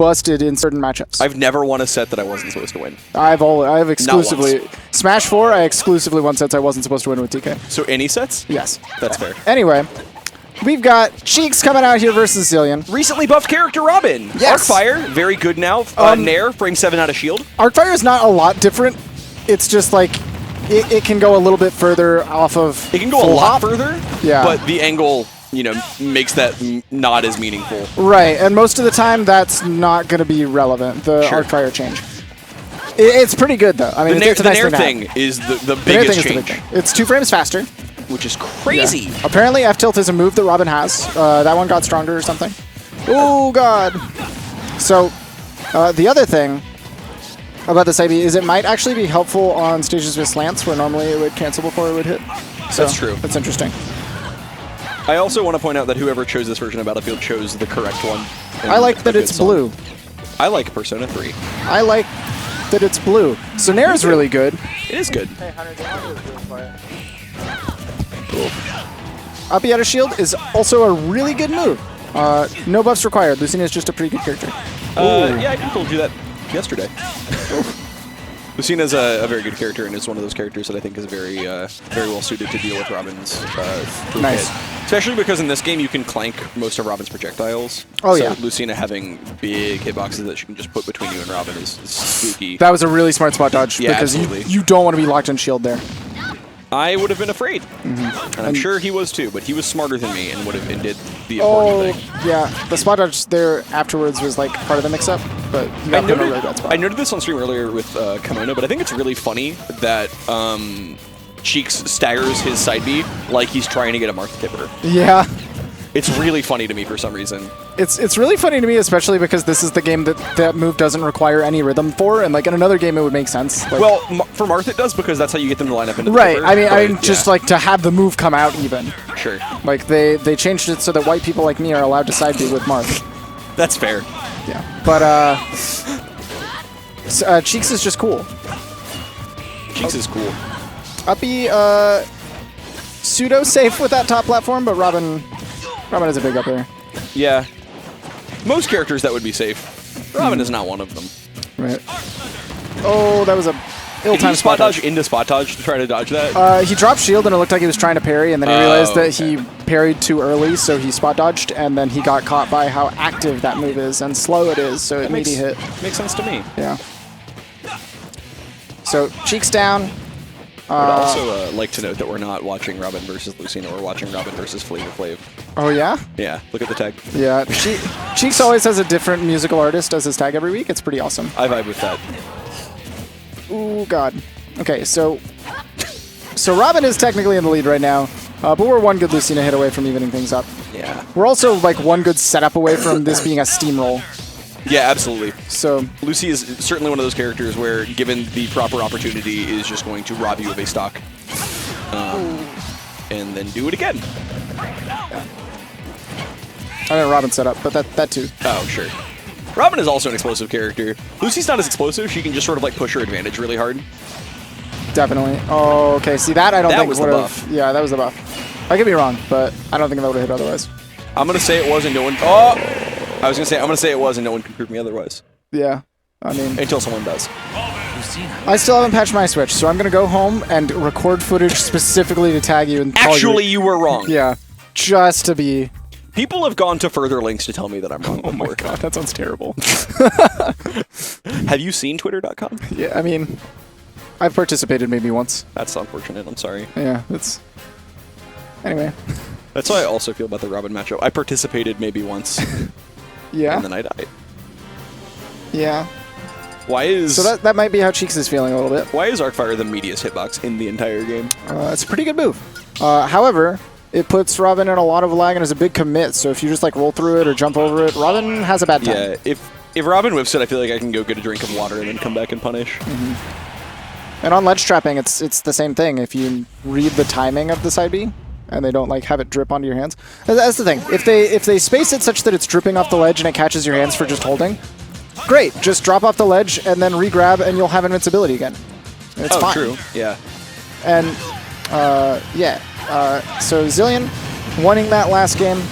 busted in certain matchups. I've never won a set that I wasn't supposed to win. I've exclusively Smash 4. I exclusively won sets I wasn't supposed to win with TK. So any sets? Yes, that's fair. Anyway, we've got Cheeks coming out here versus Xillion. Recently buffed character Robin. Yes. Arcfire, very good now. Nair, frame 7 out of shield. Arcfire is not a lot different. It's just like it can go a little bit further off of. It can go a lot further. Yeah. But the angle, you know, makes that not as meaningful. Right, and most of the time that's not going to be relevant. The Arcfire change. It's pretty good though. I mean, the Nair thing is the biggest change. It's 2 frames faster, which is crazy. Yeah. Apparently, F tilt is a move that Robin has. That one got stronger or something. Oh god. So the other thing about this IB is it might actually be helpful on stages with slants where normally it would cancel before it would hit. So that's true. That's interesting. I also want to point out that whoever chose this version of Battlefield chose the correct one. I like that it's blue. I like Persona 3. I like that it's blue. So Nair is really good. It is good. Hey, Hunter, do you want to do a blue for it? Uppy out of shield is also a really good move. No buffs required. Lucina is just a pretty good character. Yeah, I told you that yesterday. Lucina's a very good character, and is one of those characters that I think is very well suited to deal with Robin's nice. hit. Especially because in this game you can clank most of Robin's projectiles. Oh so yeah. Lucina having big hitboxes that she can just put between you and Robin is spooky. That was a really smart spot dodge because you don't want to be locked in shield there. I would have been afraid, and I'm sure he was too, but he was smarter than me and did the important thing. Yeah, the spot dodge there afterwards was like part of the mix-up, but you got put in a really bad spot. I noted this on stream earlier with Kimono, but I think it's really funny that Cheeks staggers his side B like he's trying to get a Marth Tipper. Yeah. It's really funny to me for some reason. It's really funny to me, especially because this is the game that move doesn't require any rhythm for, and like in another game it would make sense. Like, well, for Marth it does because that's how you get them to line up into the right. Tipper, I mean, just like to have the move come out even. Sure. Like they changed it so that white people like me are allowed to side B with Marth. That's fair. Yeah, but Cheeks is just cool. Cheeks is cool. Uppy pseudo safe with that top platform, but Robin is a big up there. Yeah. Most characters that would be safe. Robin is not one of them. Right. Oh, that was a ill-timed spot dodge into spot dodge to try to dodge that? He dropped shield and it looked like he was trying to parry, and then he realized that he parried too early, so he spot dodged, and then he got caught by how active that move is and slow it is, so it meaty hit. Makes sense to me. Yeah. So Cheeks down. I would also like to note that we're not watching Robin versus Lucina, we're watching Robin versus Flavor Flav. Oh yeah? Yeah, look at the tag. Yeah, Cheeks always has a different musical artist as his tag every week. It's pretty awesome. I vibe with that. Ooh, God. Okay, so Robin is technically in the lead right now, but we're one good Lucina hit away from evening things up. Yeah. We're also like one good setup away from this being a steamroll. Yeah, absolutely. So Lucy is certainly one of those characters where, given the proper opportunity, is just going to rob you of a stock, and then do it again. I mean, Robin setup, but that too. Oh, sure. Robin is also an explosive character. Lucy's not as explosive. She can just sort of like push her advantage really hard. Definitely. Oh, okay. See, that I don't think was would the have. buff. Yeah, that was the buff. I could be wrong, but I don't think that would have hit otherwise. I'm gonna say it was, and no one. Oh, I was gonna say it was, and no one can prove me otherwise. Yeah, I mean, until someone does. I still haven't patched my Switch, so I'm gonna go home and record footage specifically to tag you and call Actually, you were wrong. Yeah, just to be. People have gone to further lengths to tell me that I'm wrong. Oh my god, that sounds terrible. Have you seen Twitter.com? Yeah, I mean, I've participated maybe once. That's unfortunate. I'm sorry. Yeah, it's. Anyway. That's how I also feel about the Robin matchup. I participated maybe once. Yeah. And then I died. Yeah. Why is... So that might be how Cheeks is feeling a little bit. Why is Arcfire the meatiest hitbox in the entire game? It's a pretty good move. However, it puts Robin in a lot of lag and is a big commit, so if you just like roll through it or jump over it, Robin has a bad time. Yeah, if Robin whips it, I feel like I can go get a drink of water and then come back and punish. And on ledge trapping, it's the same thing. If you read the timing of the side B, and they don't like have it drip onto your hands. That's the thing. If they space it such that it's dripping off the ledge and it catches your hands for just holding, great. Just drop off the ledge and then re-grab and you'll have invincibility again. It's fine. True. Yeah. And so Xillion winning that last game.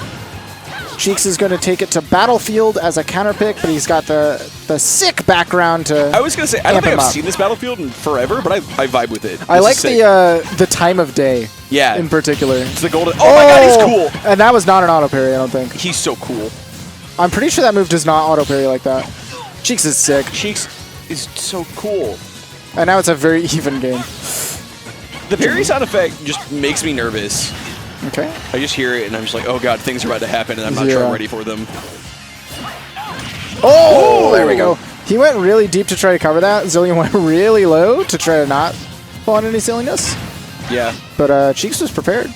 Cheeks is going to take it to Battlefield as a counter pick, but he's got the sick background to I was going to say, I don't amp think him I've up. seen this Battlefield in forever, but I vibe with it. I This like is sick. the time of day Yeah. in particular. It's the golden. Oh my god, he's cool. And that was not an auto parry, I don't think. He's so cool. I'm pretty sure that move does not auto parry like that. Cheeks is sick. Cheeks is so cool. And now it's a very even game. The parry sound effect just makes me nervous. Okay. I just hear it and I'm just like, oh god, things are about to happen and I'm not sure I'm ready for them. Oh, there we go. He went really deep to try to cover that. Xillion went really low to try to not fall on any silliness. Yeah. But Cheeks was prepared.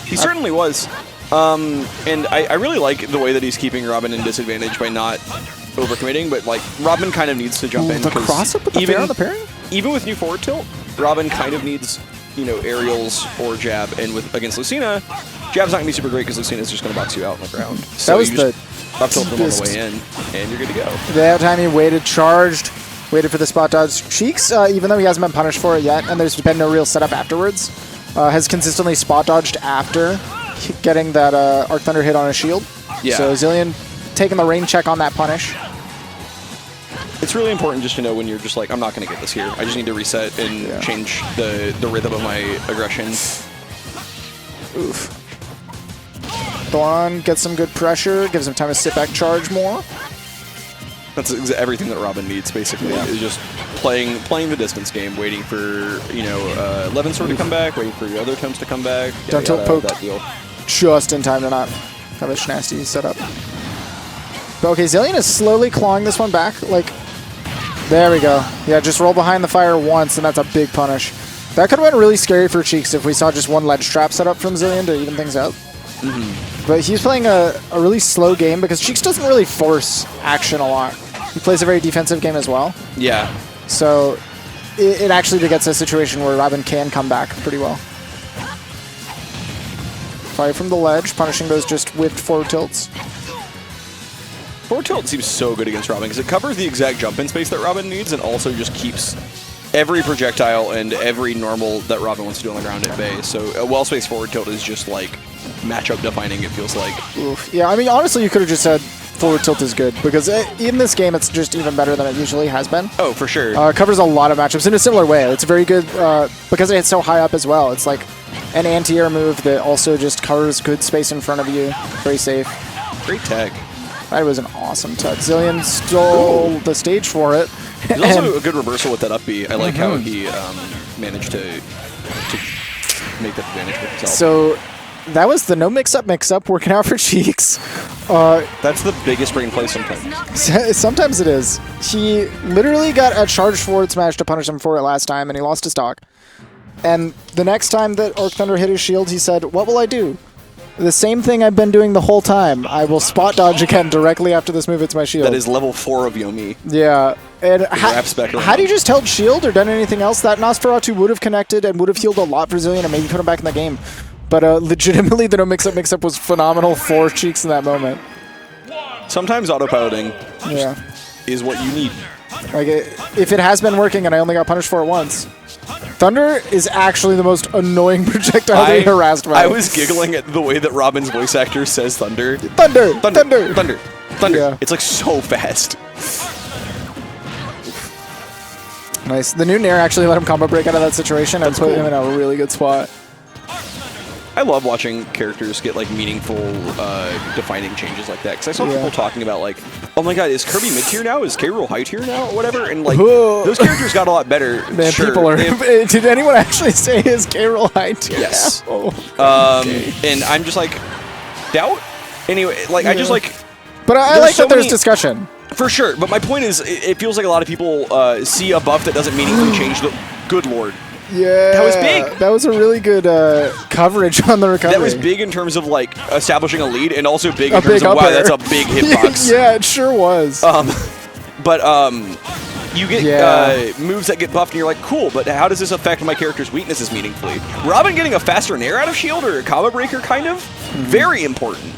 He certainly was. And I really like the way that he's keeping Robin in disadvantage by not overcommitting, but like Robin kind of needs to jump in. The cross up with the fair on the parry? Even with new forward tilt, Robin kind of needs, you know, aerials or jab, and with against Lucina, jab's not gonna be super great because Lucina's just gonna box you out on the ground. So That was you the just up tilt them on the way in, and you're good to go. That time he waited, charged, waited for the spot dodge. Cheeks, even though he hasn't been punished for it yet, and there's been no real setup afterwards, has consistently spot dodged after getting that Arc Thunder hit on his shield. Yeah. So Xillion taking the rain check on that punish. It's really important just to know when you're just like, I'm not going to get this here. I just need to reset and change the rhythm of my aggression. Oof. Thoron gets some good pressure, gives him time to sit back, charge more. That's everything that Robin needs, basically, is just playing the distance game, waiting for, you know, Levin Sword to come back, waiting for your other attempts to come back. Don't tilt poke. That deal. Just in time to not have a nasty setup. But okay, Xillion is slowly clawing this one back. Like, there we go. Yeah, just roll behind the fire once, and that's a big punish. That could have been really scary for Cheeks if we saw just one ledge trap set up from Xillion to even things out. But he's playing a really slow game because Cheeks doesn't really force action a lot. He plays a very defensive game as well. Yeah. So it actually gets a situation where Robin can come back pretty well. Fire from the ledge, punishing those just whipped forward tilts. Forward tilt seems so good against Robin because it covers the exact jump in space that Robin needs and also just keeps every projectile and every normal that Robin wants to do on the ground at bay. So a well-spaced forward tilt is just like matchup defining, it feels like. Oof. Yeah, I mean, honestly, you could have just said forward tilt is good because in this game it's just even better than it usually has been. Oh, for sure. It covers a lot of matchups in a similar way. It's very good because it's so high up as well. It's like an anti-air move that also just covers good space in front of you. Very safe. Great tech. That was an awesome touch. Xillion stole the stage for it. There's also a good reversal with that up B. I like how he managed to make that advantage for himself. So that was the no mix-up working out for Cheeks. That's the biggest brain play sometimes. Sometimes it is. He literally got a charged forward smash to punish him for it last time, and he lost his stock. And the next time that Arc Thunder hit his shield, he said, "What will I do? The same thing I've been doing the whole time. I will spot dodge again directly after this move hits my shield." That is level 4 of Yomi. Yeah. And had he just held shield or done anything else, that Nosferatu would have connected and would have healed a lot for Xillion and maybe put him back in the game. But legitimately, the no mix-up was phenomenal for Cheeks in that moment. Sometimes autopiloting Yeah. is what you need. Like, if it has been working and I only got punished for it once. Thunder is actually the most annoying projectile to be harassed by. I was giggling at the way that Robin's voice actor says thunder. Thunder! Thunder! Thunder! Thunder! Thunder! Yeah. It's like so fast. Nice. The new Nair actually let him combo break out of that situation and put him in a really good spot. I love watching characters get like meaningful defining changes like that because I saw people talking about like, oh my god, is Kirby mid tier now? Is K. Rool high tier now? Or whatever, and like those characters got a lot better. Man, sure. people are. Did anyone actually say his K. Rool high tier? Yes. Now? Oh, okay. And I'm just like, doubt. Anyway, like I just like. But I like that there's discussion. For sure, but my point is, it feels like a lot of people see a buff that doesn't meaningfully change the. Good lord. Yeah, that was big. That was a really good coverage on the recovery. That was big in terms of like establishing a lead, and also big in terms of wow, that's a big hitbox. Yeah, it sure was. You get moves that get buffed, and you're like, cool. But how does this affect my character's weaknesses meaningfully? Robin getting a faster nair out of shield or a combo breaker, kind of very important.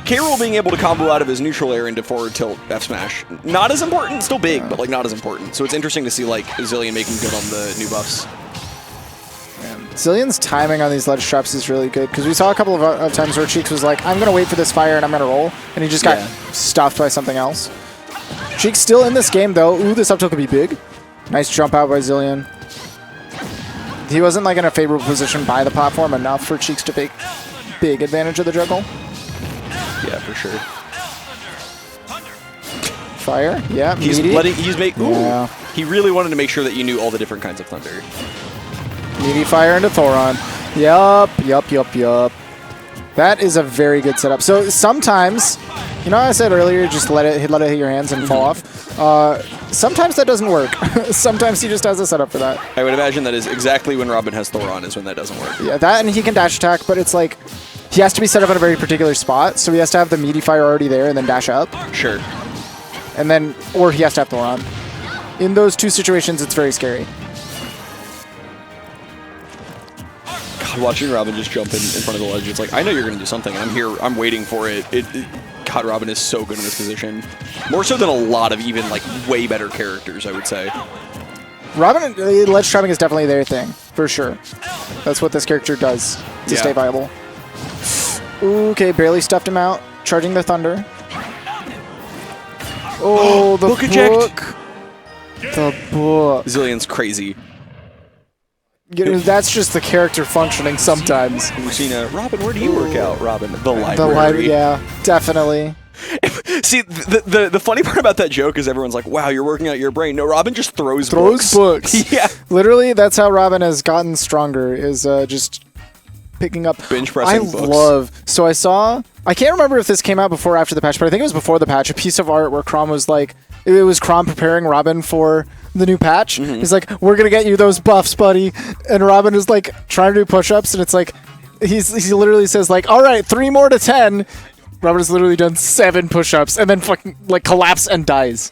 K. Rool being able to combo out of his neutral air into forward tilt F smash, not as important. Still big, but like not as important. So it's interesting to see like Xillion making good on the new buffs. Xillion's timing on these ledge traps is really good, because we saw a couple of times where Cheeks was like, I'm going to wait for this fire and I'm going to roll, and he just got stuffed by something else. Cheeks still in this game, though. Ooh, this up tilt could be big. Nice jump out by Xillion. He wasn't like in a favorable position by the platform enough for Cheeks to take big advantage of the juggle. Yeah, for sure. Fire, yeah. He's meaty. letting. He's make. Ooh. Yeah. He really wanted to make sure that you knew all the different kinds of thunder. Meaty fire into Thoron. Yup. That is a very good setup. So sometimes, you know how I said earlier, just let it hit your hands and fall off? Sometimes that doesn't work. Sometimes he just has a setup for that. I would imagine that is exactly when Robin has Thoron is when that doesn't work. Yeah, that and he can dash attack, but it's like, he has to be set up at a very particular spot, so he has to have the meaty fire already there and then dash up. Sure. And then, or he has to have Thoron. In those two situations, it's very scary. God, watching Robin just jump in front of the ledge, it's like, I know you're going to do something, and I'm here, I'm waiting for it. God, Robin is so good in this position. More so than a lot of even, like, way better characters, I would say. Robin, ledge trapping is definitely their thing, for sure. That's what this character does to stay viable. Ooh, okay, barely stuffed him out. Charging the thunder. Oh, the book. The book. Xillion's crazy. That's just the character functioning sometimes. Lucina, Robin, where do you work out, Robin? The library. The library, yeah, definitely. See, the funny part about that joke is everyone's like, wow, you're working out your brain. No, Robin just throws books. Yeah. Literally, that's how Robin has gotten stronger, is just picking up. Bench pressing books. So I can't remember if this came out before or after the patch, but I think it was before the patch, a piece of art where Chrom was like, it was Chrom preparing Robin for the new patch. He's like, we're going to get you those buffs, buddy. And Robin is like trying to do push-ups, and it's like, he literally says like, all right, 3 more to 10. Robin has literally done 7 push-ups and then fucking like collapse and dies.